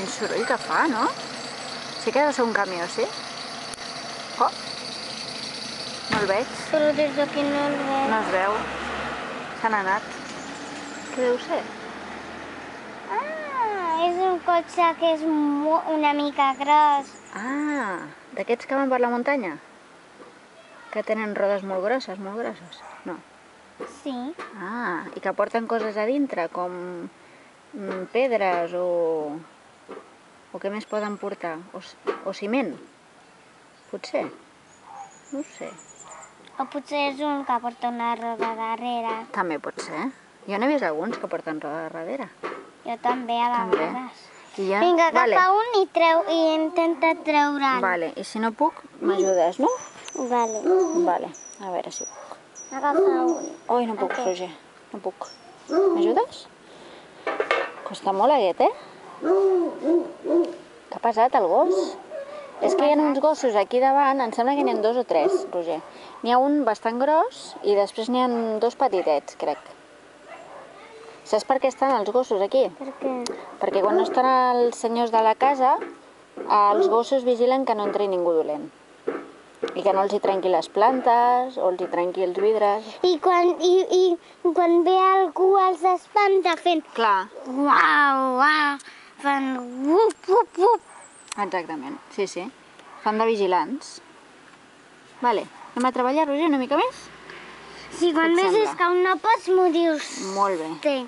Quin soroll que fa, no? Sí que ha de ser un camió, sí? Oh! No el veig. Però des d'aquí no el veig. No es veu. S'han anat. Què deu ser? És un cotxe que és una mica gros. Ah, d'aquests que van per la muntanya? Que tenen rodes molt grosses, molt grosses? No. Sí. Ah, i que porten coses a dintre, com pedres o què més poden portar? O ciment? Potser? No ho sé. O potser és un que porta una roda darrere. També pot ser. Jo n'he vist alguns que porten roda darrere. Jo també, a També. vegades. I ja... Vinga, Vale. agafa un i intenta treure'l. Vale, i si no puc, m'ajudes, no? Vale. Vale, a veure si puc. Agafa un. Ui, no puc, Roger, no puc. M'ajudes? Costa molt aquest, Que ha pesat el gos. És que hi ha uns gossos aquí davant, em sembla que n'hi ha 2 o 3, Roger. N'hi ha un bastant gros i després n'hi ha 2 petitets, crec. Saps per què estan els gossos aquí? Per què? Perquè quan no estan els senyors de la casa, els gossos vigilen que no entri ningú dolent. I que no els hi trenqui les plantes, o els hi trenqui els vidres. I quan ve algú els espanta fent Clar. uau, uau, fan up, up, up. Exactament, sí, sí. Fan de vigilants. Vale, anem a treballar, Roger, una mica més? Si quan Què et veus sembla? que un no pots, m'ho dius. Molt bé. Té.